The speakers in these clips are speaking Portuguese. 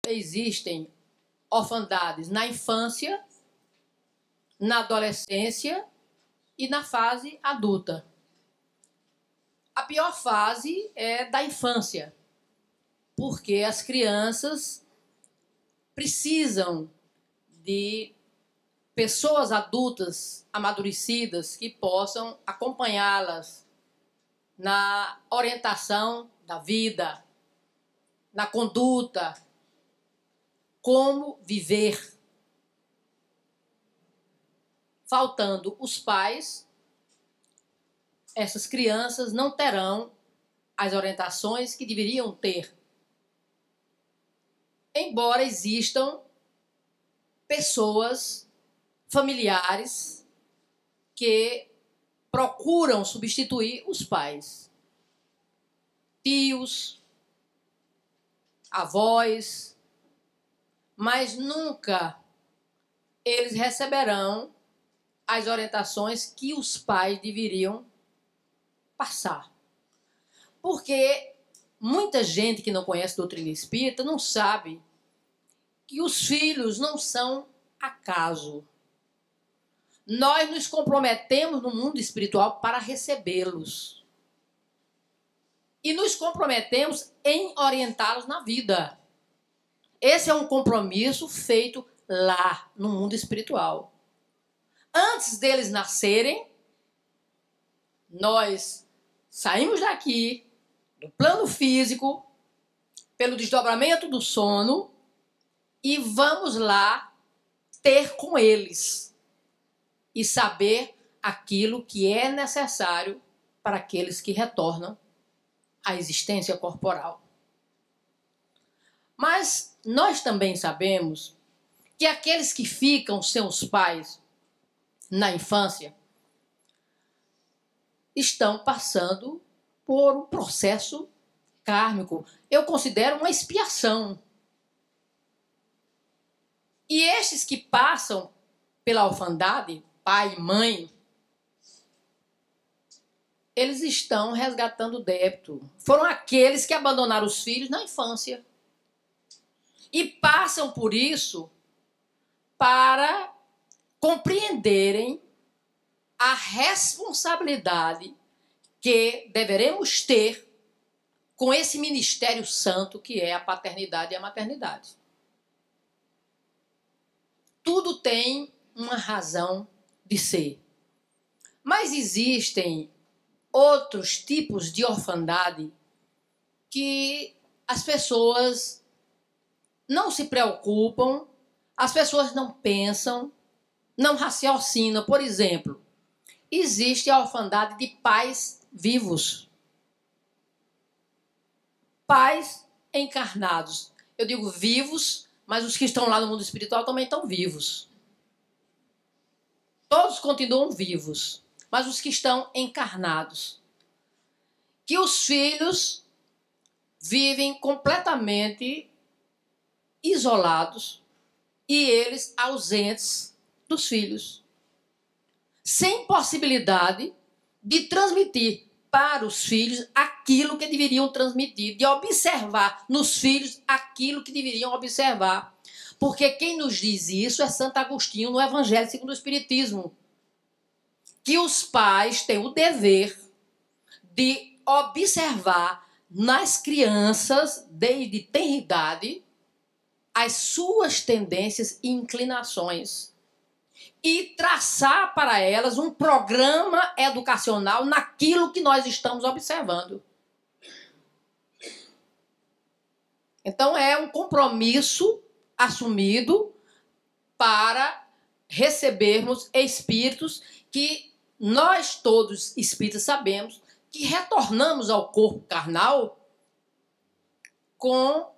Existem orfandades na infância, na adolescência e na fase adulta. A pior fase é da infância, porque as crianças precisam de pessoas adultas, amadurecidas, que possam acompanhá-las na orientação da vida, na conduta, como viver. Faltando os pais, essas crianças não terão as orientações que deveriam ter. Embora existam pessoas, familiares, que procuram substituir os pais. Tios, avós, mas nunca eles receberão as orientações que os pais deveriam passar. Porque muita gente que não conhece a doutrina espírita não sabe que os filhos não são acaso. Nós nos comprometemos no mundo espiritual para recebê-los. E nos comprometemos em orientá-los na vida. Esse é um compromisso feito lá, no mundo espiritual. Antes deles nascerem, nós saímos daqui, do plano físico, pelo desdobramento do sono, e vamos lá ter com eles e saber aquilo que é necessário para aqueles que retornam à existência corporal. Mas nós também sabemos que aqueles que ficam sem os pais na infância estão passando por um processo kármico. Eu considero uma expiação. E estes que passam pela orfandade, pai e mãe, eles estão resgatando o débito. Foram aqueles que abandonaram os filhos na infância. E passam por isso para compreenderem a responsabilidade que deveremos ter com esse ministério santo que é a paternidade e a maternidade. Tudo tem uma razão de ser. Mas existem outros tipos de orfandade que as pessoas não se preocupam, as pessoas não pensam, não raciocinam. Por exemplo, existe a orfandade de pais vivos. Pais encarnados. Eu digo vivos, mas os que estão lá no mundo espiritual também estão vivos. Todos continuam vivos, mas os que estão encarnados. Que os filhos vivem completamente isolados e eles ausentes dos filhos. Sem possibilidade de transmitir para os filhos aquilo que deveriam transmitir, de observar nos filhos aquilo que deveriam observar. Porque quem nos diz isso é Santo Agostinho no Evangelho segundo o Espiritismo. Que os pais têm o dever de observar nas crianças, desde tenridade, as suas tendências e inclinações. E traçar para elas um programa educacional naquilo que nós estamos observando. Então, é um compromisso assumido para recebermos espíritos que nós todos espíritas sabemos que retornamos ao corpo carnal com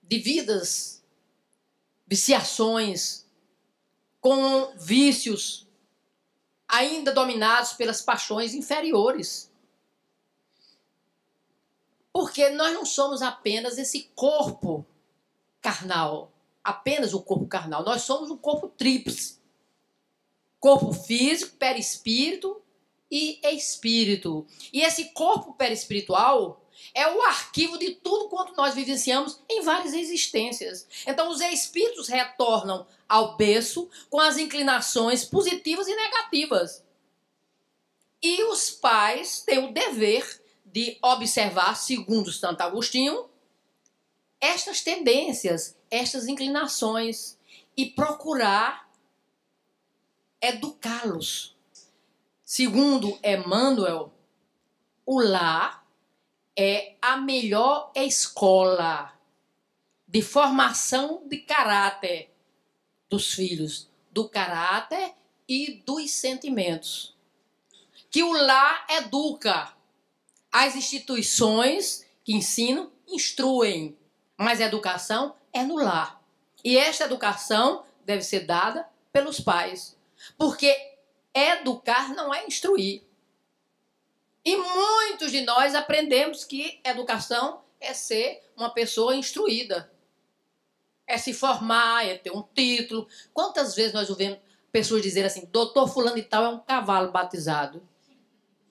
devidas viciações, com vícios ainda dominados pelas paixões inferiores. Porque nós não somos apenas esse corpo carnal, apenas o corpo carnal. Nós somos um corpo tríplice. Corpo físico, perispírito e espírito. E esse corpo perispiritual é o arquivo de tudo quanto nós vivenciamos em várias existências. Então, os espíritos retornam ao berço com as inclinações positivas e negativas. E os pais têm o dever de observar, segundo Santo Agostinho, estas tendências, estas inclinações e procurar educá-los. Segundo Emmanuel, o lar é a melhor escola de formação de caráter dos filhos, do caráter e dos sentimentos. Que o lar educa. As instituições que ensinam, instruem, mas a educação é no lar. E esta educação deve ser dada pelos pais. Porque educar não é instruir. E muitos de nós aprendemos que educação é ser uma pessoa instruída. É se formar, é ter um título. Quantas vezes nós ouvimos pessoas dizerem assim, doutor fulano e tal é um cavalo batizado?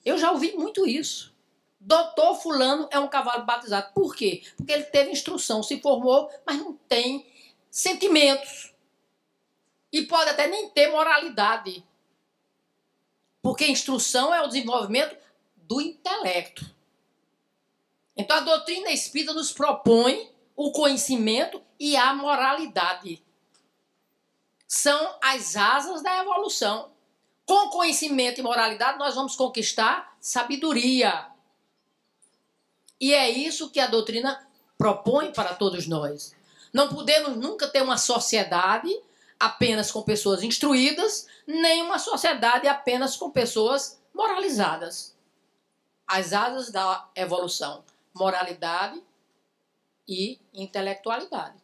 Eu já ouvi muito isso. Doutor fulano é um cavalo batizado. Por quê? Porque ele teve instrução, se formou, mas não tem sentimentos. E pode até nem ter moralidade. Porque instrução é o desenvolvimento do intelecto. Então a doutrina espírita nos propõe o conhecimento e a moralidade. São as asas da evolução. Com conhecimento e moralidade nós vamos conquistar sabedoria. E é isso que a doutrina propõe para todos nós. Não podemos nunca ter uma sociedade apenas com pessoas instruídas, nem uma sociedade apenas com pessoas moralizadas. As asas da evolução, moralidade e intelectualidade.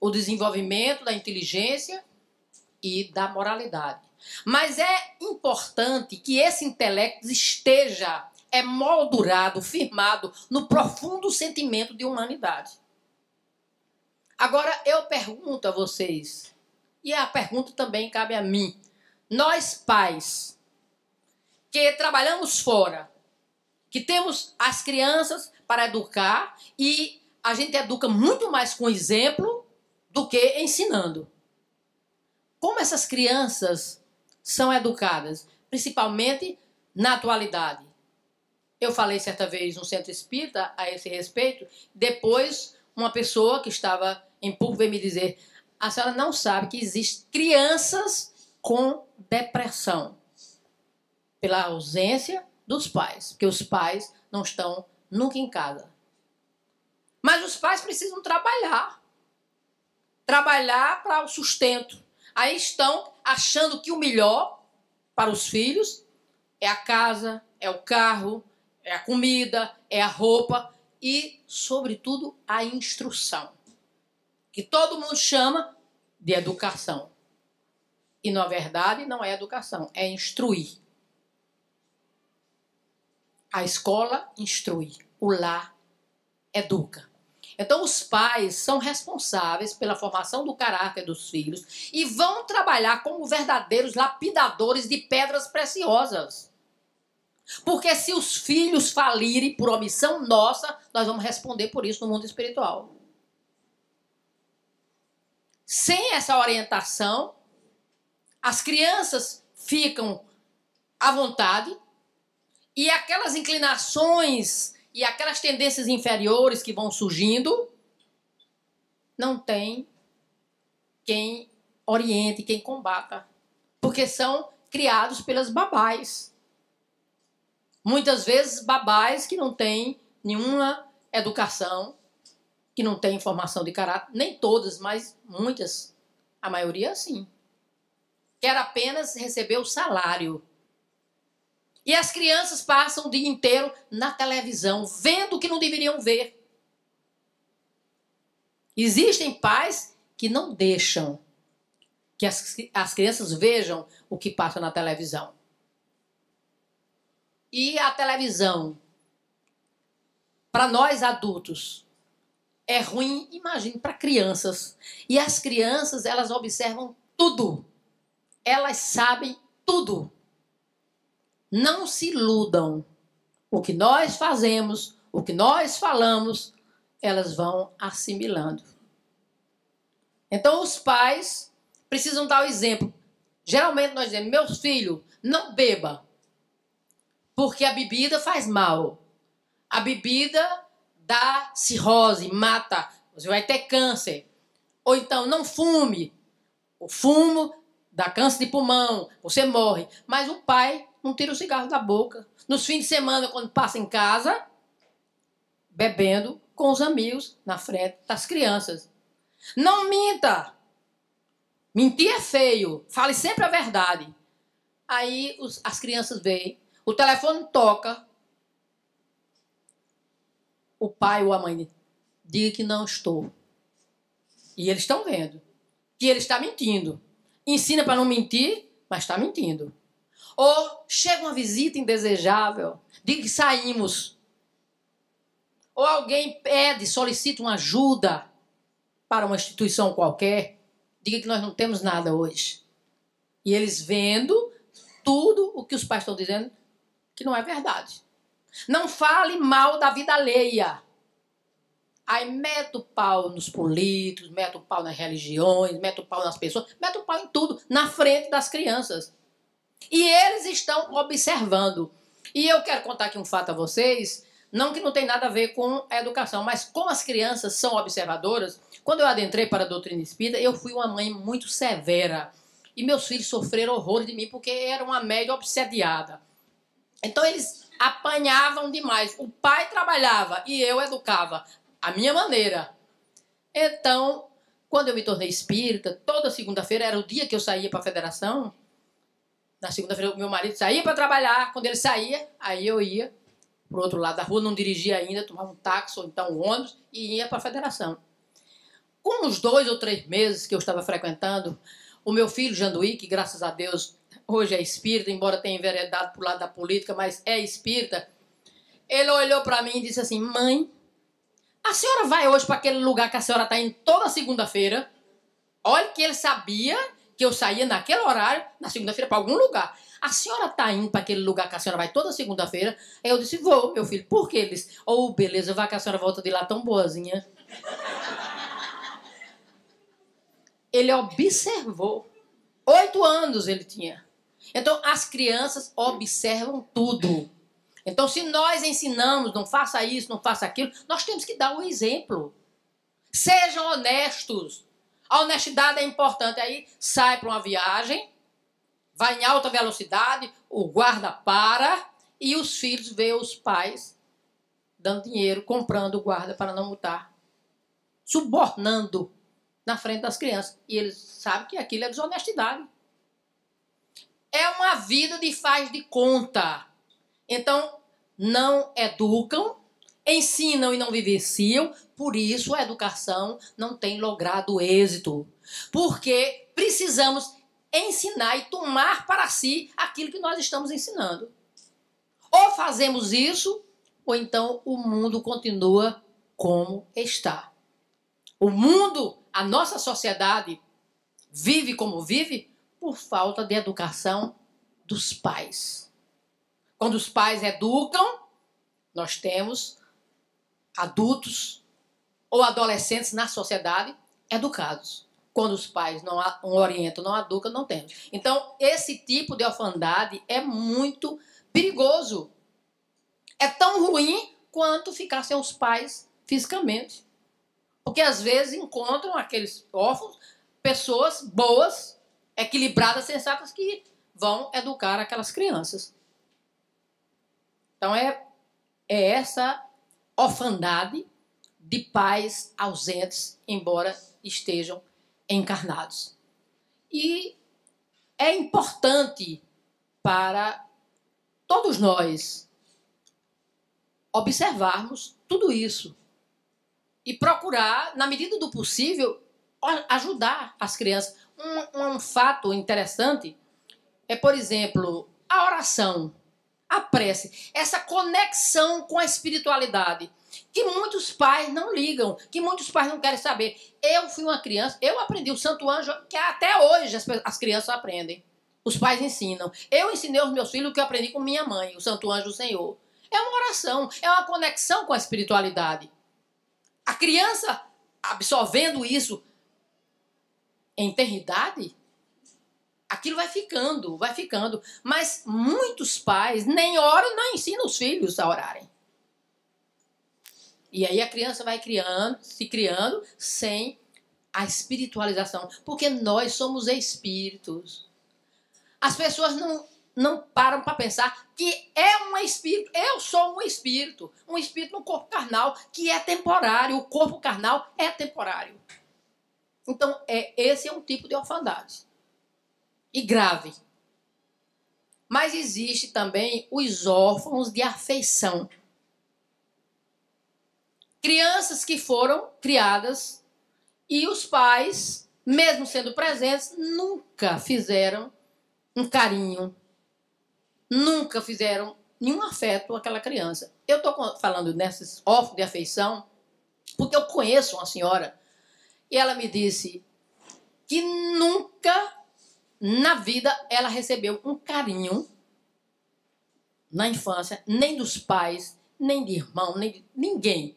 O desenvolvimento da inteligência e da moralidade. Mas é importante que esse intelecto esteja moldurado, firmado no profundo sentimento de humanidade. Agora, eu pergunto a vocês, e a pergunta também cabe a mim. Nós, pais, que trabalhamos fora, que temos as crianças para educar, e a gente educa muito mais com exemplo do que ensinando. Como essas crianças são educadas, principalmente na atualidade? Eu falei certa vez no centro espírita a esse respeito. Depois, uma pessoa que estava em público veio me dizer: a senhora não sabe que existem crianças com depressão pela ausência dos pais, porque os pais não estão nunca em casa. Mas os pais precisam trabalhar para o sustento. Aí estão achando que o melhor para os filhos é a casa, é o carro, é a comida, é a roupa e, sobretudo, a instrução. Que todo mundo chama de educação. E, na verdade, não é educação, é instruir. A escola instrui, o lar educa. Então, os pais são responsáveis pela formação do caráter dos filhos e vão trabalhar como verdadeiros lapidadores de pedras preciosas. Porque se os filhos falirem por omissão nossa, nós vamos responder por isso no mundo espiritual. Sem essa orientação, as crianças ficam à vontade e aquelas inclinações e aquelas tendências inferiores que vão surgindo, não tem quem oriente, quem combata. Porque são criados pelas babás. Muitas vezes babás que não têm nenhuma educação, que não têm formação de caráter. Nem todas, mas muitas. A maioria sim. Quer apenas receber o salário. E as crianças passam o dia inteiro na televisão, vendo o que não deveriam ver. Existem pais que não deixam que as crianças vejam o que passa na televisão. E a televisão, para nós adultos, é ruim, imagine, para crianças. E as crianças, elas observam tudo. Elas sabem tudo. Não se iludam. O que nós fazemos, o que nós falamos, elas vão assimilando. Então, os pais precisam dar o exemplo. Geralmente nós dizemos, meus filhos, não beba, porque a bebida faz mal. A bebida dá cirrose, mata, você vai ter câncer. Ou então, não fume. O fumo dá câncer de pulmão, você morre. Mas o pai não tira o cigarro da boca. Nos fins de semana, quando passa em casa, bebendo com os amigos na frente das crianças. Não minta. Mentir é feio. Fale sempre a verdade. Aí as crianças veem, o telefone toca, o pai ou a mãe diga que não estou. E eles estão vendo que ele está mentindo. Ensina para não mentir, mas está mentindo. Ou chega uma visita indesejável, diga que saímos. Ou alguém pede, solicita uma ajuda para uma instituição qualquer, diga que nós não temos nada hoje. E eles vendo tudo o que os pais estão dizendo que não é verdade. Não fale mal da vida alheia. Aí mete o pau nos políticos, mete o pau nas religiões, mete o pau nas pessoas, mete o pau em tudo, na frente das crianças. E eles estão observando. E eu quero contar aqui um fato a vocês, não que não tem nada a ver com a educação, mas como as crianças são observadoras, quando eu adentrei para a doutrina espírita, eu fui uma mãe muito severa. E meus filhos sofreram horror de mim porque era uma média obsediada. Então eles apanhavam demais. O pai trabalhava e eu educava a minha maneira. Então, quando eu me tornei espírita, toda segunda-feira era o dia que eu saía para a federação. Na segunda-feira, o meu marido saía para trabalhar. Quando ele saía, aí eu ia para o outro lado da rua, não dirigia ainda, tomava um táxi ou então um ônibus e ia para a federação. Com uns 2 ou 3 meses que eu estava frequentando, o meu filho, Janduí, que graças a Deus hoje é espírita, embora tenha enveredado para o lado da política, mas é espírita, ele olhou para mim e disse assim, mãe, a senhora vai hoje para aquele lugar que a senhora está indo toda segunda-feira? Olha que ele sabia que eu saía naquele horário, na segunda-feira, para algum lugar. A senhora está indo para aquele lugar que a senhora vai toda segunda-feira? Aí eu disse, vou, meu filho. Por quê? Ele disse, oh, beleza, vai que a senhora volta de lá tão boazinha. Ele observou. 8 anos ele tinha. Então, as crianças observam tudo. Então, se nós ensinamos, não faça isso, não faça aquilo, nós temos que dar o exemplo. Sejam honestos. A honestidade é importante. Aí, sai para uma viagem, vai em alta velocidade, o guarda para e os filhos veem os pais dando dinheiro, comprando o guarda para não multar. Subornando na frente das crianças. E eles sabem que aquilo é desonestidade. É uma vida de faz de conta. Então, não educam, ensinam e não vivenciam, por isso a educação não tem logrado êxito. Porque precisamos ensinar e tomar para si aquilo que nós estamos ensinando. Ou fazemos isso, ou então o mundo continua como está. O mundo, a nossa sociedade, vive como vive por falta de educação dos pais. Quando os pais educam, nós temos adultos ou adolescentes na sociedade educados. Quando os pais não orientam, não educam, não temos. Então, esse tipo de orfandade é muito perigoso. É tão ruim quanto ficar sem os pais fisicamente. Porque, às vezes, encontram aqueles órfãos, pessoas boas, equilibradas, sensatas, que vão educar aquelas crianças. Então, é essa orfandade de pais ausentes, embora estejam encarnados. E é importante para todos nós observarmos tudo isso e procurar, na medida do possível, ajudar as crianças. Um fato interessante é, por exemplo, a oração, a prece, essa conexão com a espiritualidade, que muitos pais não ligam, que muitos pais não querem saber. Eu fui uma criança, eu aprendi o Santo Anjo, que até hoje as crianças aprendem. Os pais ensinam. Eu ensinei aos meus filhos o que eu aprendi com minha mãe, o Santo Anjo do Senhor. É uma oração, é uma conexão com a espiritualidade. criança absorvendo isso em eternidade, aquilo vai ficando, vai ficando. Mas muitos pais nem oram, nem ensinam os filhos a orarem. E aí a criança vai criando, se criando sem a espiritualização. Porque nós somos espíritos. As pessoas não param para pensar que é um espírito. Eu sou um espírito no corpo carnal, que é temporário. O corpo carnal é temporário. Então, esse é um tipo de orfandade. E grave. Mas existe também os órfãos de afeição. Crianças que foram criadas e os pais, mesmo sendo presentes, nunca fizeram um carinho, nunca fizeram nenhum afeto àquela criança. Eu estou falando nesses órfãos de afeição porque eu conheço uma senhora e ela me disse que nunca na vida ela recebeu um carinho na infância, nem dos pais, nem de irmão, nem de ninguém.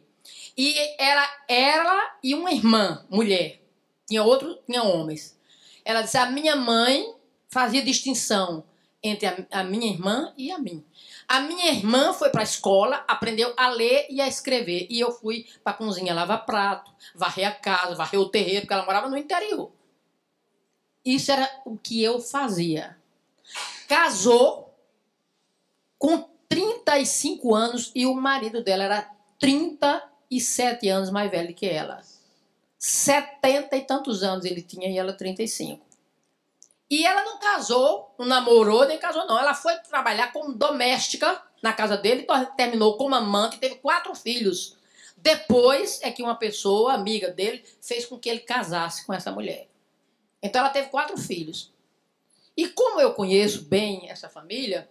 E ela e uma irmã, mulher, tinha homens. Ela disse, a minha mãe fazia distinção entre a minha irmã e a mim. A minha irmã foi para a escola, aprendeu a ler e a escrever. E eu fui para a cozinha lavar prato, varrer a casa, varrer o terreiro, porque ela morava no interior. Isso era o que eu fazia. Casou com 35 anos e o marido dela era 37 anos mais velho que ela. 70 e tantos anos ele tinha e ela 35. E ela não casou, não namorou, nem casou não. Ela foi trabalhar como doméstica na casa dele, terminou como amante e teve 4 filhos. Depois é que uma pessoa, amiga dele, fez com que ele casasse com essa mulher. Então ela teve 4 filhos. E como eu conheço bem essa família,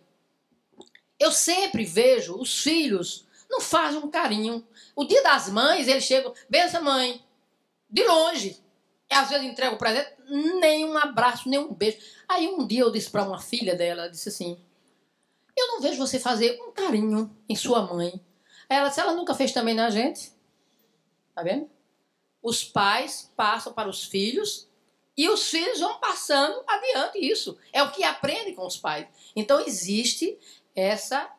eu sempre vejo os filhos não fazem um carinho. O dia das mães, eles chegam, benção mãe, de longe. E às vezes entregam o presente, nem um abraço, nem um beijo. Aí um dia eu disse para uma filha dela, disse assim, eu não vejo você fazer um carinho em sua mãe. Aí ela disse, ela nunca fez também na gente. Tá vendo? Os pais passam para os filhos e os filhos vão passando adiante isso. É o que aprendem com os pais. Então existe essa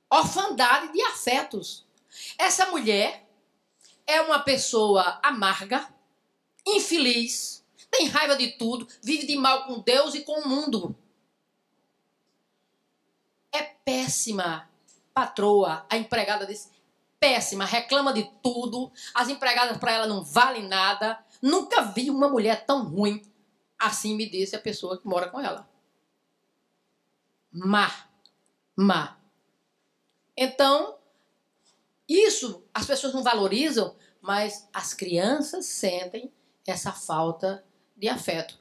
orfandade de afetos. Essa mulher é uma pessoa amarga, infeliz, tem raiva de tudo, vive de mal com Deus e com o mundo. É péssima patroa, a empregada desse. Péssima, reclama de tudo, as empregadas para ela não valem nada. Nunca vi uma mulher tão ruim. Assim me disse a pessoa que mora com ela. Má. Então, isso as pessoas não valorizam, mas as crianças sentem essa falta de afeto.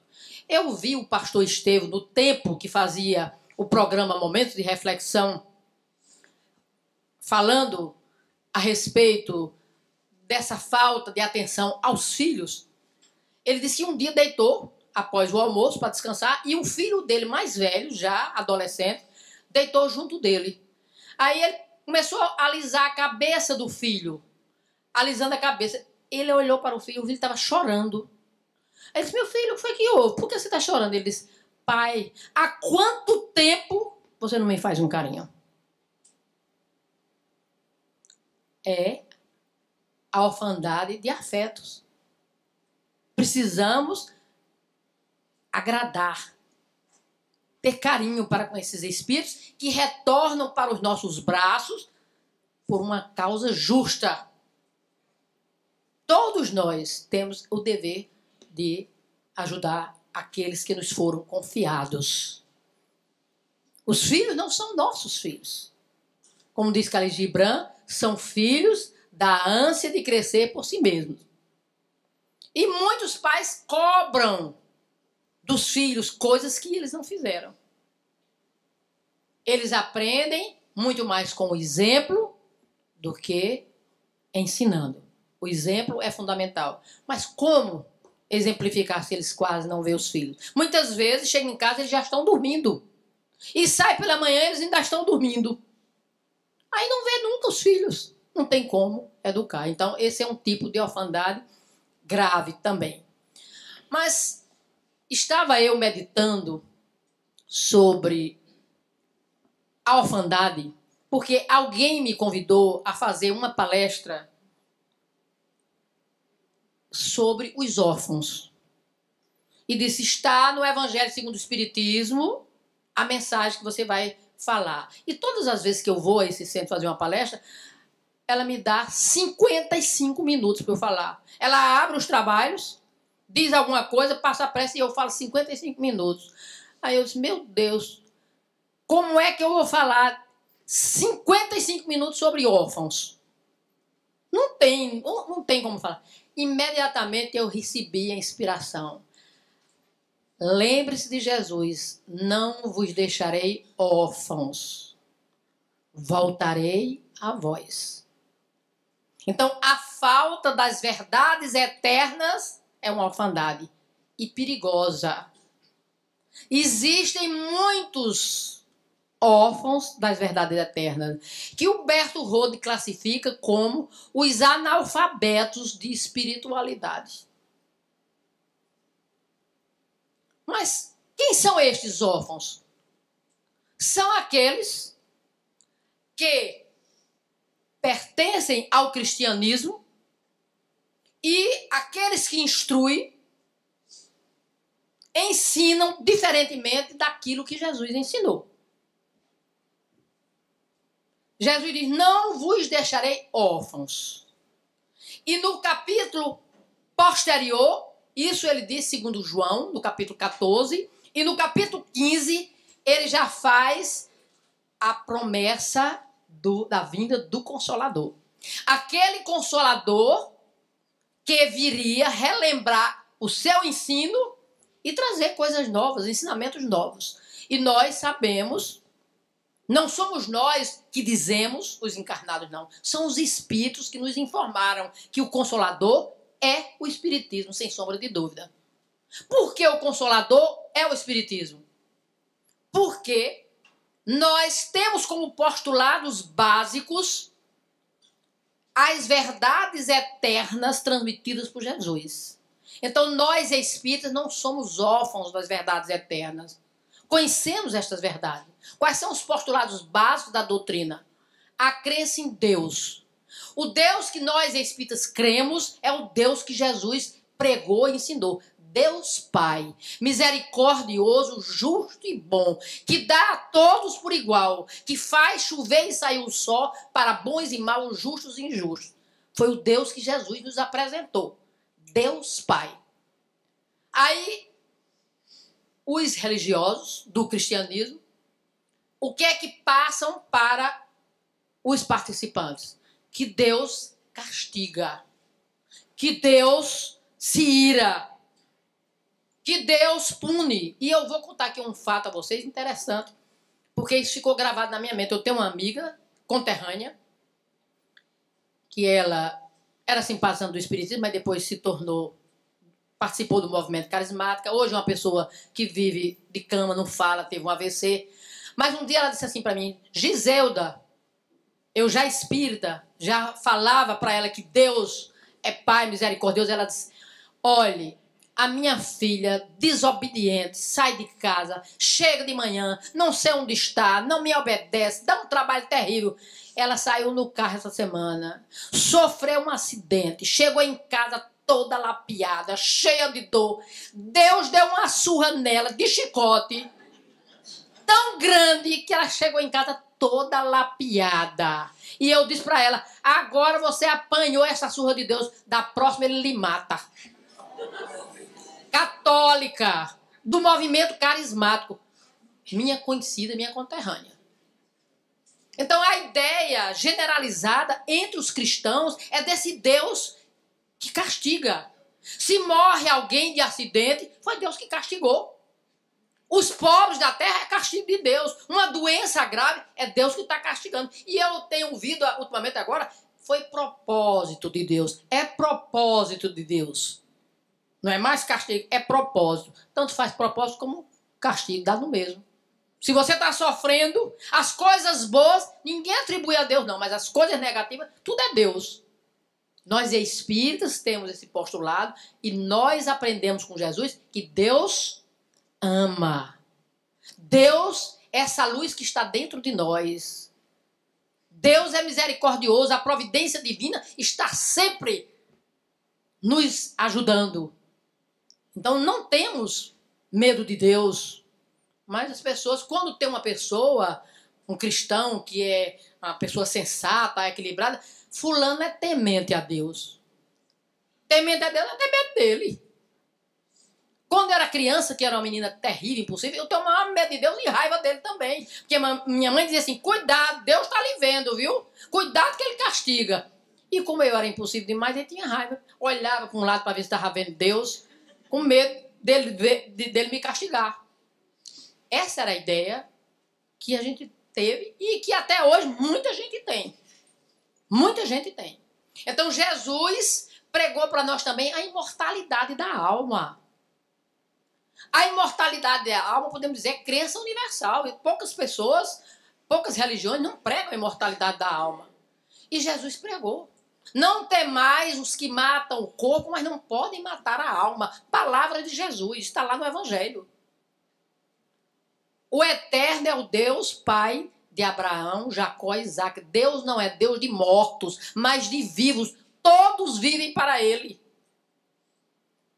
Eu vi o pastor Estevão, no tempo que fazia o programa Momentos de Reflexão, falando a respeito dessa falta de atenção aos filhos. Ele disse que um dia deitou, após o almoço, para descansar, e o filho dele, mais velho, já adolescente, deitou junto dele. Aí ele começou a alisar a cabeça do filho, alisando a cabeça. Ele olhou para o filho estava chorando. Ele disse, meu filho, o que foi que houve? Por que você está chorando? Ele disse, pai, há quanto tempo você não me faz um carinho? É a orfandade de afetos. Precisamos agradar, ter carinho para com esses espíritos que retornam para os nossos braços por uma causa justa. Todos nós temos o dever de ajudar aqueles que nos foram confiados. Os filhos não são nossos filhos. Como diz Khalil Gibran, são filhos da ânsia de crescer por si mesmos. E muitos pais cobram dos filhos coisas que eles não fizeram. Eles aprendem muito mais com o exemplo do que ensinando. O exemplo é fundamental. Mas como exemplificar se eles quase não veem os filhos? Muitas vezes chegam em casa e eles já estão dormindo. E sai pela manhã e eles ainda estão dormindo. Aí não vê nunca os filhos. Não tem como. educar. Então, esse é um tipo de orfandade grave também. Mas estava eu meditando sobre a orfandade, porque alguém me convidou a fazer uma palestra sobre os órfãos. E disse, está no Evangelho segundo o Espiritismo a mensagem que você vai falar. E todas as vezes que eu vou a esse centro fazer uma palestra, ela me dá 55 minutos para eu falar. Ela abre os trabalhos, diz alguma coisa, passa a pressa e eu falo 55 minutos. Aí eu disse, meu Deus, como é que eu vou falar 55 minutos sobre órfãos? Não tem como falar. Imediatamente eu recebi a inspiração. Lembre-se de Jesus, não vos deixarei órfãos, voltarei a vós. Então, a falta das verdades eternas é uma orfandade e perigosa. Existem muitos órfãos das verdades eternas, que Humberto Rode classifica como os analfabetos de espiritualidade. Mas quem são estes órfãos? São aqueles que pertencem ao cristianismo e aqueles que instruem ensinam diferentemente daquilo que Jesus ensinou. Jesus diz, não vos deixarei órfãos. E no capítulo posterior, isso ele diz segundo João, no capítulo 14, e no capítulo 15, ele já faz a promessa da vinda do Consolador. Aquele Consolador que viria relembrar o seu ensino e trazer coisas novas, ensinamentos novos. E nós sabemos, não somos nós que dizemos, os encarnados não, são os espíritos que nos informaram que o Consolador é o Espiritismo, sem sombra de dúvida. Por que o Consolador é o Espiritismo? Porque nós temos como postulados básicos as verdades eternas transmitidas por Jesus. Então, nós espíritas não somos órfãos das verdades eternas. Conhecemos estas verdades. Quais são os postulados básicos da doutrina? A crença em Deus. O Deus que nós espíritas cremos é o Deus que Jesus pregou e ensinou. Deus Pai, misericordioso, justo e bom, que dá a todos por igual, que faz chover e sair o sol para bons e maus, justos e injustos. Foi o Deus que Jesus nos apresentou. Deus Pai. Aí, os religiosos do cristianismo, o que é que passam para os participantes? Que Deus castiga, que Deus se ira, que Deus pune. E eu vou contar aqui um fato a vocês interessante, porque isso ficou gravado na minha mente. Eu tenho uma amiga conterrânea, que ela era simpatizante do Espiritismo, mas depois participou do movimento carismático. Hoje é uma pessoa que vive de cama, não fala, teve um AVC. Mas um dia ela disse assim para mim, Giselda, eu já espírita, já falava para ela que Deus é Pai misericordioso. Ela disse, olhe, a minha filha desobediente, sai de casa, chega de manhã, não sei onde está, não me obedece, dá um trabalho terrível. Ela saiu no carro essa semana, sofreu um acidente, chegou em casa toda lapiada, cheia de dor. Deus deu uma surra nela de chicote, tão grande que ela chegou em casa toda lapiada. E eu disse para ela, agora você apanhou essa surra de Deus, da próxima ele lhe mata. Católica, do movimento carismático. Minha conhecida, minha conterrânea. Então a ideia generalizada entre os cristãos é desse Deus que castiga. Se morre alguém de acidente, foi Deus que castigou. Os pobres da terra é castigo de Deus. Uma doença grave é Deus que está castigando. E eu tenho ouvido ultimamente agora, foi propósito de Deus. É propósito de Deus. Não é mais castigo, é propósito. Tanto faz propósito como castigo, dá no mesmo. Se você está sofrendo, as coisas boas, ninguém atribui a Deus não, mas as coisas negativas, tudo é Deus. Nós espíritas temos esse postulado e nós aprendemos com Jesus que Deus ama. Deus é essa luz que está dentro de nós. Deus é misericordioso, a providência divina está sempre nos ajudando. Então não temos medo de Deus. Mas as pessoas, quando tem uma pessoa, um cristão que é uma pessoa sensata, equilibrada, fulano é temente a Deus. Temente a Deus é temente dele. Quando eu era criança, que era uma menina terrível, impossível, eu tomava medo de Deus e raiva dele também. Porque minha mãe dizia assim, cuidado, Deus está lhe vendo, viu? Cuidado que ele castiga. E como eu era impossível demais, ele tinha raiva. Olhava para um lado para ver se estava vendo Deus, com medo dele me castigar. Essa era a ideia que a gente teve e que até hoje muita gente tem. Muita gente tem. Então Jesus pregou para nós também a imortalidade da alma. A imortalidade da alma, podemos dizer, é crença universal. E poucas pessoas, poucas religiões não pregam a imortalidade da alma. E Jesus pregou. Não temais os que matam o corpo, mas não podem matar a alma. Palavra de Jesus, está lá no Evangelho. O Eterno é o Deus Pai de Abraão, Jacó e Isaac. Deus não é Deus de mortos, mas de vivos. Todos vivem para Ele.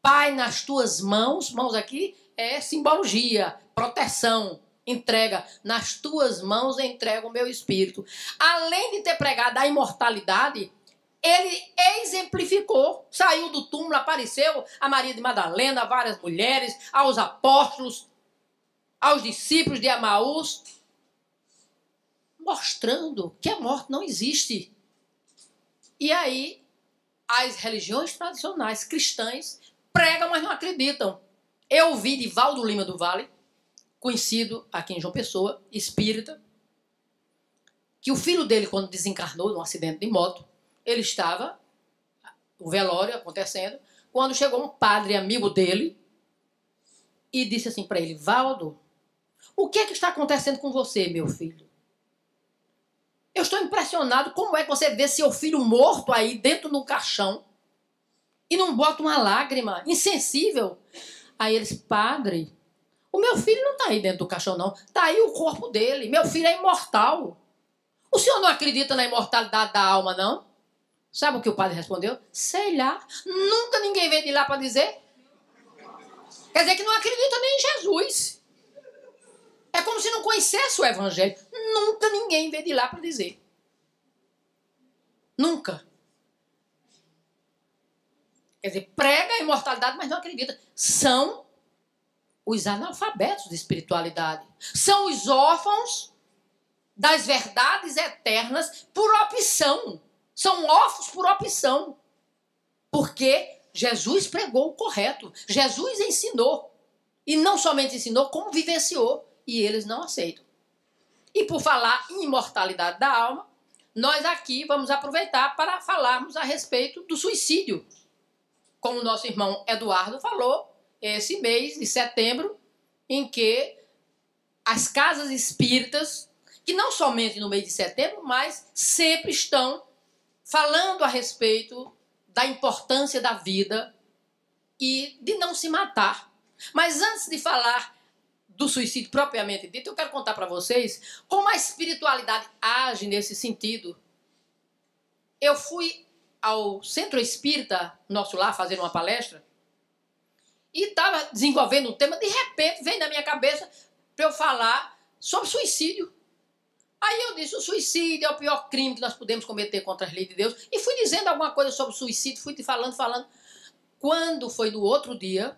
Pai, nas tuas mãos, mãos aqui é simbologia, proteção, entrega. Nas tuas mãos eu entrego o meu espírito. Além de ter pregado a imortalidade, ele exemplificou. Saiu do túmulo, apareceu a Maria de Madalena, a várias mulheres, aos apóstolos, aos discípulos de Emaús, mostrando que a morte não existe. E aí, as religiões tradicionais cristãs pregam, mas não acreditam. Eu ouvi de Valdo Lima do Vale, conhecido aqui em João Pessoa, espírita, que o filho dele, quando desencarnou num acidente de moto, ele estava, o velório acontecendo, quando chegou um padre amigo dele e disse assim para ele, Valdo, o que é que está acontecendo com você, meu filho? Eu estou impressionado como é que você vê seu filho morto aí dentro do caixão e não bota uma lágrima, insensível. Aí ele disse, padre, o meu filho não está aí dentro do caixão, não. Está aí o corpo dele. Meu filho é imortal. O senhor não acredita na imortalidade da alma, não? Sabe o que o padre respondeu? Sei lá. Nunca ninguém veio de lá para dizer. Quer dizer que não acredita nem em Jesus. É como se não conhecesse o Evangelho. Nunca ninguém veio de lá para dizer. Nunca. Quer dizer, prega a imortalidade, mas não acredita. São os analfabetos de espiritualidade. São os órfãos das verdades eternas por opção. São órfãos por opção. Porque Jesus pregou o correto. Jesus ensinou. E não somente ensinou, como vivenciou. E eles não aceitam. E por falar em imortalidade da alma, nós aqui vamos aproveitar para falarmos a respeito do suicídio. Como o nosso irmão Eduardo falou, esse mês de setembro, em que as casas espíritas, que não somente no mês de setembro, mas sempre estão falando a respeito da importância da vida e de não se matar. Mas antes de falar do suicídio propriamente dito, eu quero contar para vocês como a espiritualidade age nesse sentido. Eu fui ao Centro Espírita Nosso Lar fazer uma palestra e estava desenvolvendo um tema, de repente veio na minha cabeça para eu falar sobre suicídio. Aí eu disse, o suicídio é o pior crime que nós podemos cometer contra as leis de Deus. E fui dizendo alguma coisa sobre suicídio, fui falando. Quando foi no outro dia,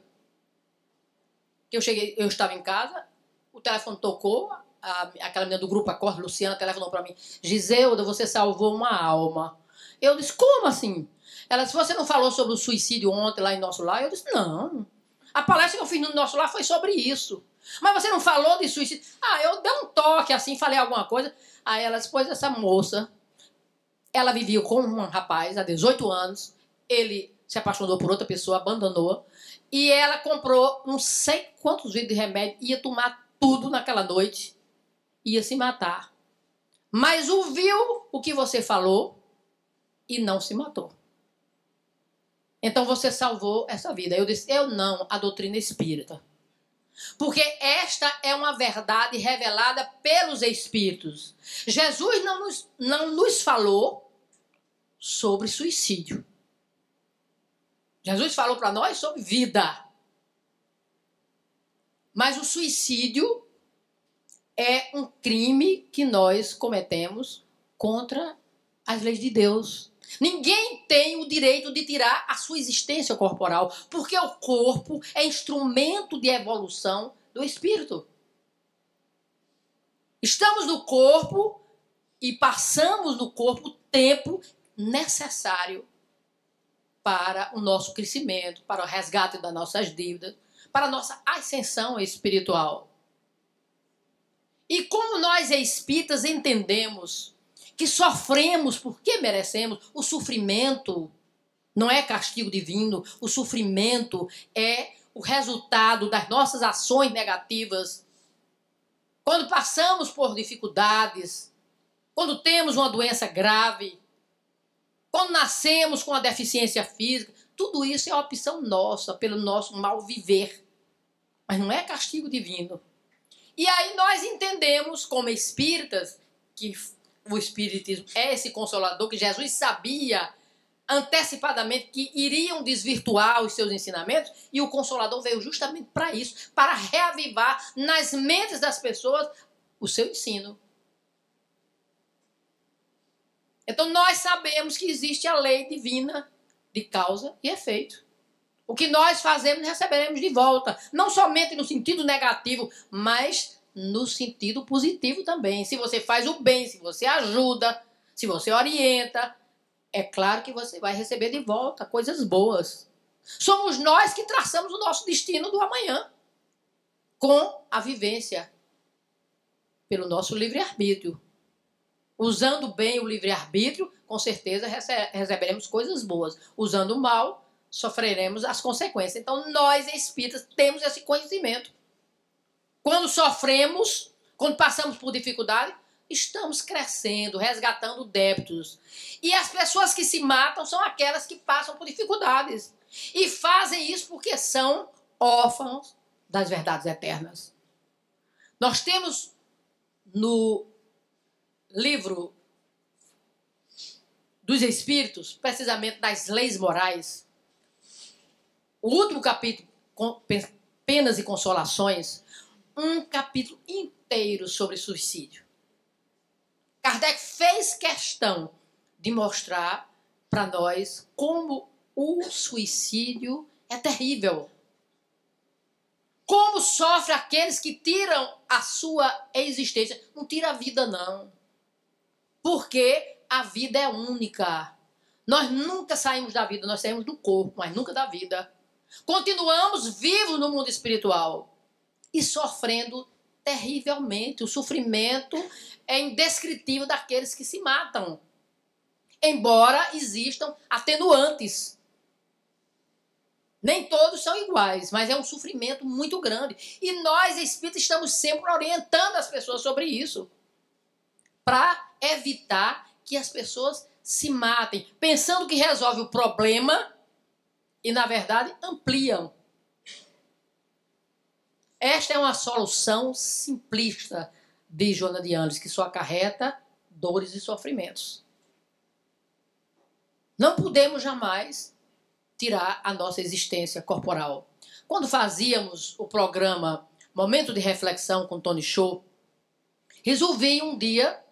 que eu estava em casa, o telefone tocou, aquela menina do grupo Acorda, Luciana, telefonou para mim, Giselda, você salvou uma alma. Eu disse, como assim? Ela disse, você não falou sobre o suicídio ontem lá em Nosso Lar? Eu disse, não. A palestra que eu fiz no Nosso Lar foi sobre isso. Mas você não falou de suicídio? Eu dei um toque assim, falei alguma coisa. Aí ela disse, pois essa moça, ela vivia com um rapaz há 18 anos, ele se apaixonou por outra pessoa, abandonou, e ela comprou não sei quantos vidros de remédio, ia tomar tudo naquela noite, ia se matar. Mas ouviu o que você falou e não se matou. Então você salvou essa vida. Eu disse, eu não, a doutrina espírita. Porque esta é uma verdade revelada pelos Espíritos. Jesus não nos falou sobre suicídio. Jesus falou para nós sobre vida. Mas o suicídio é um crime que nós cometemos contra as leis de Deus. Ninguém tem o direito de tirar a sua existência corporal, porque o corpo é instrumento de evolução do espírito. Estamos no corpo e passamos no corpo o tempo necessário para o nosso crescimento, para o resgate das nossas dívidas, para a nossa ascensão espiritual. E como nós espíritas entendemos que sofremos porque merecemos, o sofrimento não é castigo divino, o sofrimento é o resultado das nossas ações negativas. Quando passamos por dificuldades, quando temos uma doença grave, quando nascemos com uma deficiência física, tudo isso é opção nossa, pelo nosso mal viver. Mas não é castigo divino. E aí nós entendemos, como espíritas, que o espiritismo é esse consolador, que Jesus sabia antecipadamente que iriam desvirtuar os seus ensinamentos, e o consolador veio justamente para isso, para reavivar nas mentes das pessoas o seu ensino. Então nós sabemos que existe a lei divina de causa e efeito. O que nós fazemos receberemos de volta, não somente no sentido negativo, mas no sentido positivo também. Se você faz o bem, se você ajuda, se você orienta, é claro que você vai receber de volta coisas boas. Somos nós que traçamos o nosso destino do amanhã, com a vivência, pelo nosso livre-arbítrio. Usando bem o livre-arbítrio, com certeza receberemos coisas boas. Usando mal, sofreremos as consequências. Então, nós, espíritas, temos esse conhecimento. Quando sofremos, quando passamos por dificuldade, estamos crescendo, resgatando débitos. E as pessoas que se matam são aquelas que passam por dificuldades. E fazem isso porque são órfãos das verdades eternas. Nós temos no livro dos Espíritos, precisamente das leis morais, o último capítulo, Penas e Consolações, um capítulo inteiro sobre suicídio. Kardec fez questão de mostrar para nós como o suicídio é terrível. Como sofre aqueles que tiram a sua existência. Não tira a vida, não. Porque a vida é única. Nós nunca saímos da vida, nós saímos do corpo, mas nunca da vida. Continuamos vivos no mundo espiritual e sofrendo terrivelmente. O sofrimento é indescritível daqueles que se matam. Embora existam atenuantes. Nem todos são iguais, mas é um sofrimento muito grande. E nós, espíritas, estamos sempre orientando as pessoas sobre isso, para evitar que as pessoas se matem, pensando que resolve o problema e, na verdade, ampliam. Esta é uma solução simplista, diz Joana de Ângeles, que só acarreta dores e sofrimentos. Não podemos jamais tirar a nossa existência corporal. Quando fazíamos o programa Momento de Reflexão com Tony Show, resolvi um dia,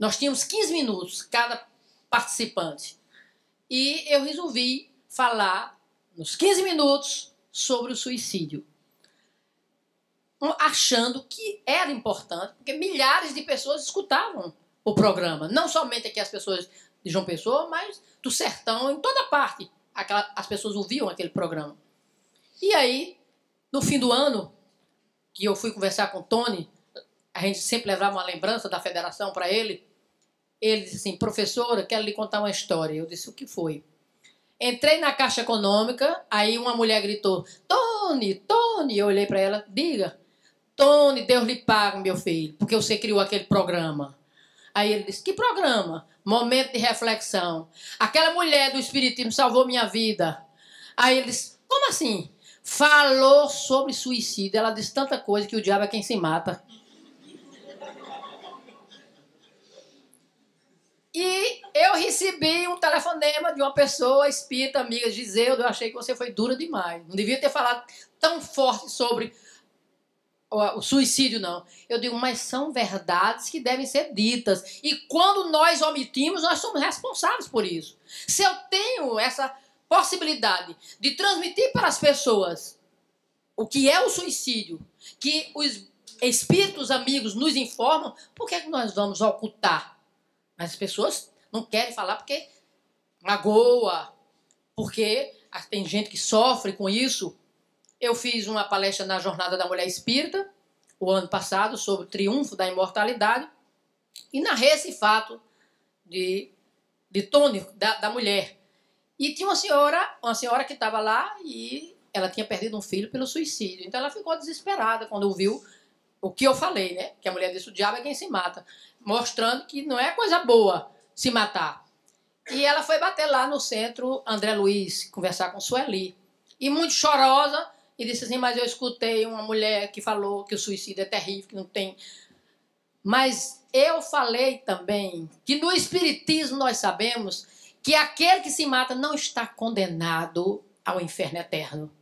nós tínhamos 15 minutos cada participante, e eu resolvi falar nos 15 minutos sobre o suicídio, achando que era importante, porque milhares de pessoas escutavam o programa, não somente aqui as pessoas de João Pessoa, mas do sertão, em toda parte. As pessoas ouviam aquele programa. E aí, no fim do ano, que eu fui conversar com o Tony, a gente sempre levava uma lembrança da federação para ele. Ele disse assim: professora, quero lhe contar uma história. Eu disse: o que foi? Entrei na Caixa Econômica, aí uma mulher gritou: Tony, Tony. Eu olhei para ela: diga. Tony, Deus lhe pague, meu filho, porque você criou aquele programa. Aí ele disse: que programa? Momento de Reflexão. Aquela mulher do Espiritismo salvou minha vida. Aí ele disse, como assim? Falou sobre suicídio. Ela disse tanta coisa que o diabo é quem se mata. E eu recebi um telefonema de uma pessoa espírita, amiga, Giseudo, eu achei que você foi dura demais. Não devia ter falado tão forte sobre o suicídio, não. Eu digo, mas são verdades que devem ser ditas. E quando nós omitimos, nós somos responsáveis por isso. Se eu tenho essa possibilidade de transmitir para as pessoas o que é o suicídio, que os espíritos amigos nos informam, por que nós vamos ocultar? Mas as pessoas não querem falar porque magoa, porque tem gente que sofre com isso. Eu fiz uma palestra na Jornada da Mulher Espírita, o ano passado, sobre o triunfo da imortalidade, e narrei esse fato de Tônio, da mulher. E tinha uma senhora que estava lá e ela tinha perdido um filho pelo suicídio. Então ela ficou desesperada quando ouviu o que eu falei, né? Que a mulher disse, o diabo é quem se mata. Mostrando que não é coisa boa se matar. E ela foi bater lá no centro André Luiz, conversar com Sueli. E muito chorosa, e disse assim, mas eu escutei uma mulher que falou que o suicídio é terrível, que não tem... Mas eu falei também que no Espiritismo nós sabemos que aquele que se mata não está condenado ao inferno eterno.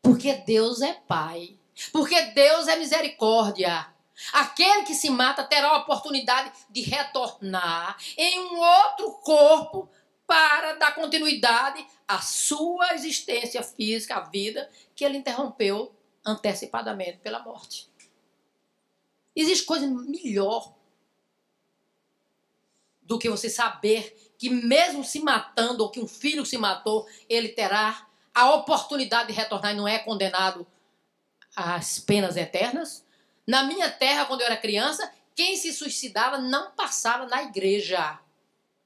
Porque Deus é Pai. Porque Deus é misericórdia. Aquele que se mata terá a oportunidade de retornar em um outro corpo para dar continuidade à sua existência física, à vida que ele interrompeu antecipadamente pela morte. Existe coisa melhor do que você saber que mesmo se matando, ou que um filho se matou, ele terá a oportunidade de retornar e não é condenado às penas eternas? Na minha terra, quando eu era criança, quem se suicidava não passava na igreja.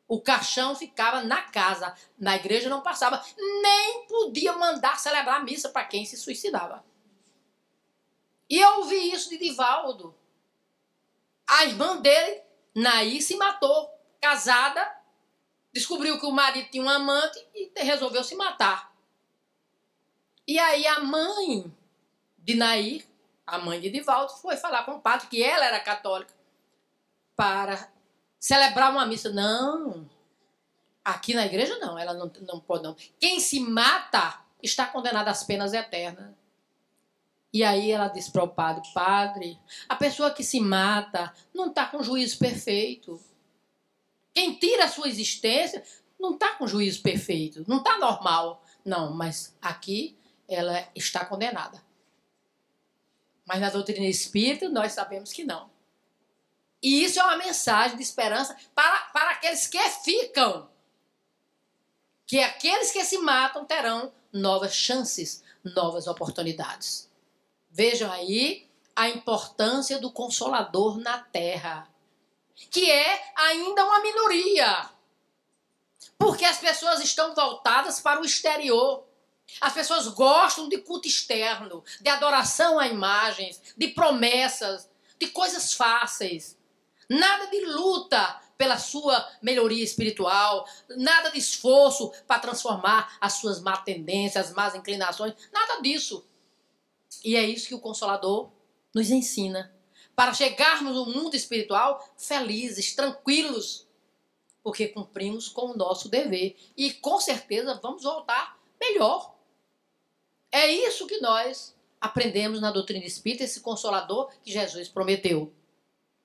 O caixão ficava na casa. Na igreja não passava. Nem podia mandar celebrar a missa para quem se suicidava. E eu ouvi isso de Divaldo. A irmã dele, Naí, se matou. Casada, descobriu que o marido tinha um amante e resolveu se matar. E aí a mãe de Naí, a mãe de Divaldo, foi falar com o padre, que ela era católica, para celebrar uma missa. Não, aqui na igreja não, ela não pode não. Quem se mata está condenado às penas eternas. E aí ela disse para o padre, padre, a pessoa que se mata não está com juízo perfeito. Quem tira a sua existência não está com juízo perfeito, não está normal. Não, mas aqui ela está condenada. Mas na doutrina espírita nós sabemos que não. E isso é uma mensagem de esperança para aqueles que ficam. Que aqueles que se matam terão novas chances, novas oportunidades. Vejam aí a importância do Consolador na Terra, que é ainda uma minoria. Porque as pessoas estão voltadas para o exterior. As pessoas gostam de culto externo, de adoração a imagens, de promessas, de coisas fáceis. Nada de luta pela sua melhoria espiritual, nada de esforço para transformar as suas más tendências, as más inclinações, nada disso. E é isso que o Consolador nos ensina, para chegarmos no mundo espiritual felizes, tranquilos, porque cumprimos com o nosso dever e com certeza vamos voltar melhor. É isso que nós aprendemos na doutrina espírita, esse Consolador que Jesus prometeu.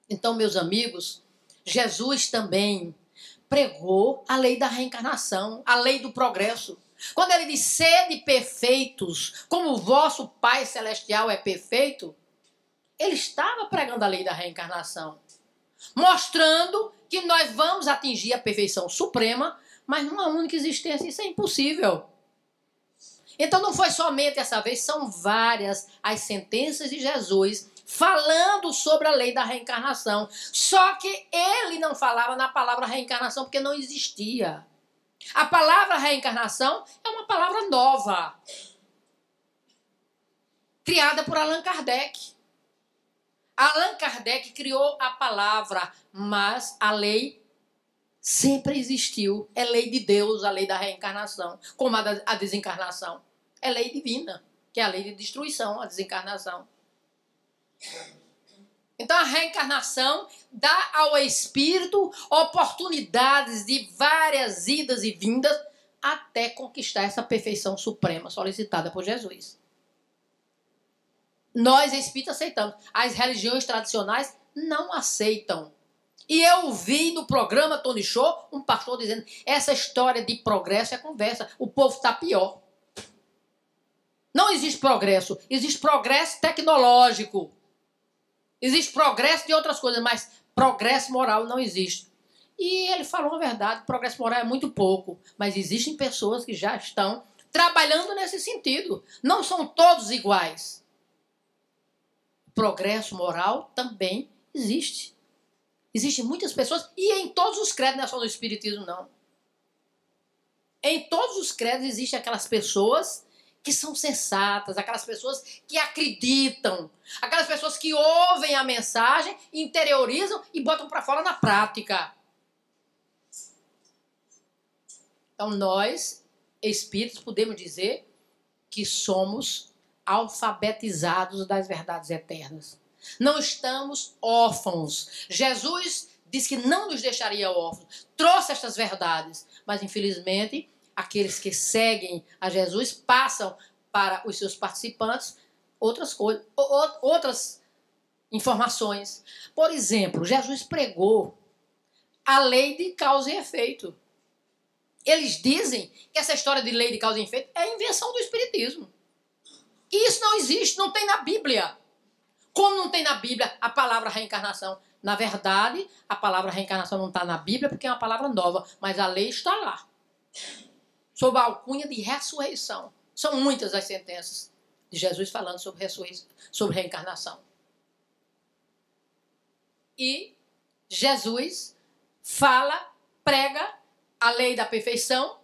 Então, meus amigos, Jesus também pregou a lei da reencarnação, a lei do progresso. Quando ele diz, sede perfeitos, como o vosso Pai Celestial é perfeito, ele estava pregando a lei da reencarnação, mostrando que nós vamos atingir a perfeição suprema, mas numa única existência. Isso é impossível. Então não foi somente essa vez, são várias as sentenças de Jesus falando sobre a lei da reencarnação. Só que ele não falava na palavra reencarnação porque não existia. A palavra reencarnação é uma palavra nova, criada por Allan Kardec. Allan Kardec criou a palavra, mas a lei sempre existiu. É lei de Deus, a lei da reencarnação, como a desencarnação. É lei divina, que é a lei de destruição, a desencarnação. Então a reencarnação dá ao espírito oportunidades de várias idas e vindas até conquistar essa perfeição suprema solicitada por Jesus. Nós espíritas aceitamos. As religiões tradicionais não aceitam. E eu vi no programa Tony Show um pastor dizendo: essa história de progresso é conversa, o povo está pior. Não existe progresso, existe progresso tecnológico. Existe progresso de outras coisas, mas progresso moral não existe. E ele falou a verdade, progresso moral é muito pouco, mas existem pessoas que já estão trabalhando nesse sentido. Não são todos iguais. Progresso moral também existe. Existem muitas pessoas, e em todos os credos, não é só no espiritismo, não. Em todos os credos existem aquelas pessoas que são sensatas, aquelas pessoas que acreditam, aquelas pessoas que ouvem a mensagem, interiorizam e botam para fora na prática. Então nós, espíritos, podemos dizer que somos alfabetizados das verdades eternas. Não estamos órfãos. Jesus disse que não nos deixaria órfãos. Trouxe estas verdades, mas infelizmente aqueles que seguem a Jesus passam para os seus participantes outras coisas, outras informações. Por exemplo, Jesus pregou a lei de causa e efeito. Eles dizem que essa história de lei de causa e efeito é invenção do espiritismo. E isso não existe, não tem na Bíblia. Como não tem na Bíblia a palavra reencarnação? Na verdade, a palavra reencarnação não está na Bíblia porque é uma palavra nova, mas a lei está lá. Sob a alcunha de ressurreição. São muitas as sentenças de Jesus falando sobre ressurreição, sobre reencarnação. E Jesus fala, prega a lei da perfeição,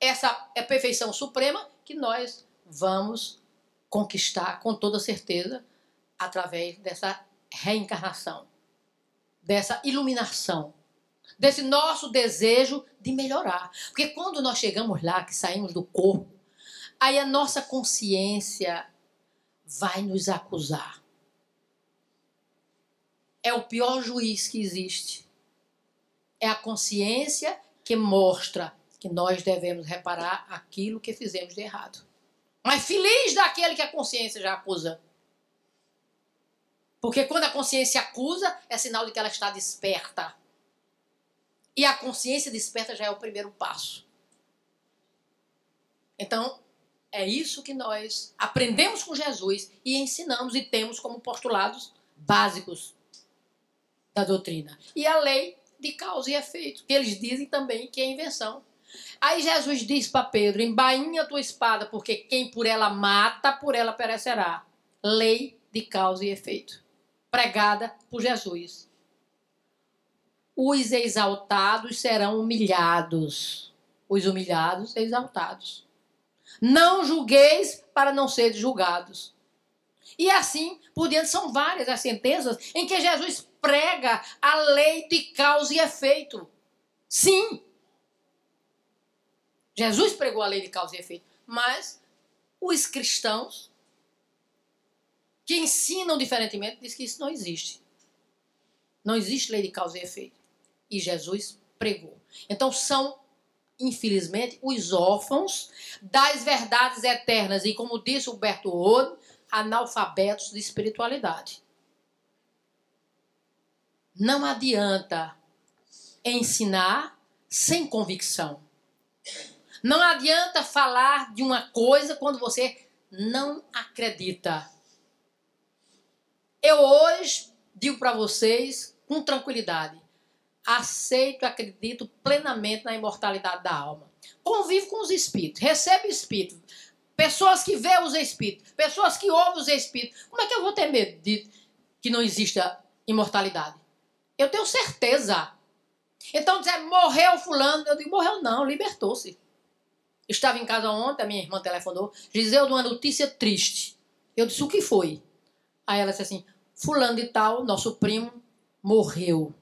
essa é a perfeição suprema que nós vamos conquistar com toda certeza através dessa reencarnação, dessa iluminação, desse nosso desejo de melhorar. Porque quando nós chegamos lá, que saímos do corpo, aí a nossa consciência vai nos acusar. É o pior juiz que existe. É a consciência que mostra que nós devemos reparar aquilo que fizemos de errado. Mas feliz daquele que a consciência já acusa. Porque quando a consciência acusa, é sinal de que ela está desperta. E a consciência desperta já é o primeiro passo. Então, é isso que nós aprendemos com Jesus e ensinamos e temos como postulados básicos da doutrina. E a lei de causa e efeito, que eles dizem também que é invenção. Aí Jesus diz para Pedro: embainha a tua espada, porque quem por ela mata, por ela perecerá. Lei de causa e efeito. Pregada por Jesus. Os exaltados serão humilhados. Os humilhados, exaltados. Não julgueis para não seres julgados. E assim, por diante, são várias as sentenças em que Jesus prega a lei de causa e efeito. Sim. Jesus pregou a lei de causa e efeito. Mas os cristãos que ensinam diferentemente dizem que isso não existe. Não existe lei de causa e efeito. E Jesus pregou. Então são, infelizmente, os órfãos das verdades eternas. E como disse Humberto Odo, analfabetos de espiritualidade. Não adianta ensinar sem convicção. Não adianta falar de uma coisa quando você não acredita. Eu hoje digo para vocês com tranquilidade: aceito, acredito plenamente na imortalidade da alma. Convivo com os espíritos, recebo espíritos, pessoas que veem os espíritos, pessoas que ouvem os espíritos. Como é que eu vou ter medo de que não exista imortalidade? Eu tenho certeza. Então dizer, morreu fulano, eu digo, morreu não, libertou-se. Estava em casa ontem, a minha irmã telefonou, dizendo uma notícia triste. Eu disse, o que foi? Aí ela disse assim, fulano de tal, nosso primo, morreu.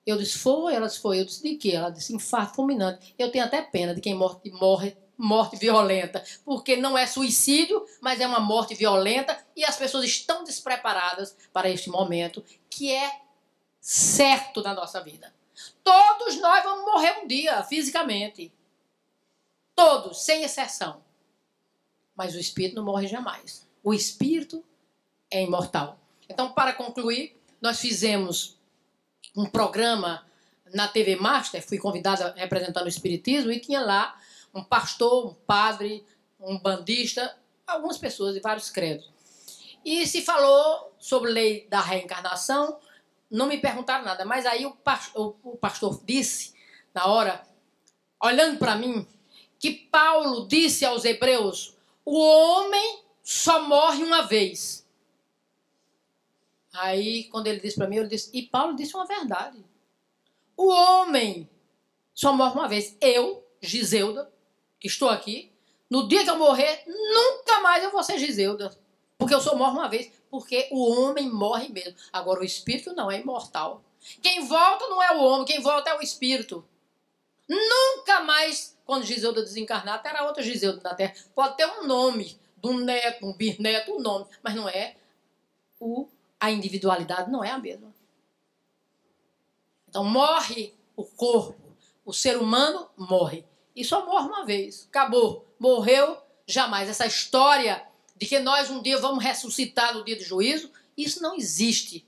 Eu disse, foi? Ela disse, foi. Eu disse, de quê? Ela disse, infarto fulminante. Eu tenho até pena de quem morte violenta, porque não é suicídio, mas é uma morte violenta e as pessoas estão despreparadas para este momento, que é certo na nossa vida. Todos nós vamos morrer um dia, fisicamente. Todos, sem exceção. Mas o espírito não morre jamais. O espírito é imortal. Então, para concluir, nós fizemos um programa na TV Master, fui convidada representando o espiritismo, e tinha lá um pastor, um padre, um bandista, algumas pessoas de vários credos. E se falou sobre a lei da reencarnação, não me perguntaram nada, mas aí o pastor disse, na hora, olhando para mim, que Paulo disse aos hebreus, o homem só morre uma vez. Aí, quando ele disse para mim, eu disse, e Paulo disse uma verdade. O homem só morre uma vez. Eu, Giselda, que estou aqui, no dia que eu morrer, nunca mais eu vou ser Giselda. Porque eu só morro uma vez. Porque o homem morre mesmo. Agora, o espírito não é imortal. Quem volta não é o homem, quem volta é o espírito. Nunca mais, quando Giselda desencarnar, terá outra Giselda na Terra. Pode ter um nome, de um neto, um bisneto, um nome, mas não é a individualidade não é a mesma. Então morre o corpo, o ser humano morre. E só morre uma vez. Acabou. Morreu, jamais. Essa história de que nós um dia vamos ressuscitar no dia do juízo, isso não existe.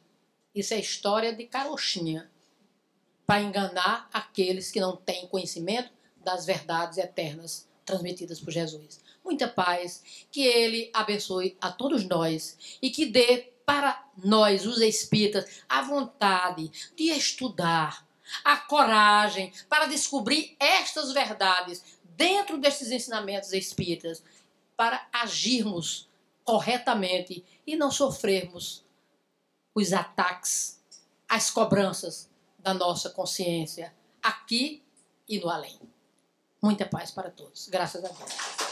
Isso é história de carochinha. Para enganar aqueles que não têm conhecimento das verdades eternas transmitidas por Jesus. Muita paz. Que Ele abençoe a todos nós e que dê para nós, os espíritas, a vontade de estudar, a coragem para descobrir estas verdades dentro destes ensinamentos espíritas, para agirmos corretamente e não sofrermos os ataques, as cobranças da nossa consciência, aqui e no além. Muita paz para todos. Graças a Deus.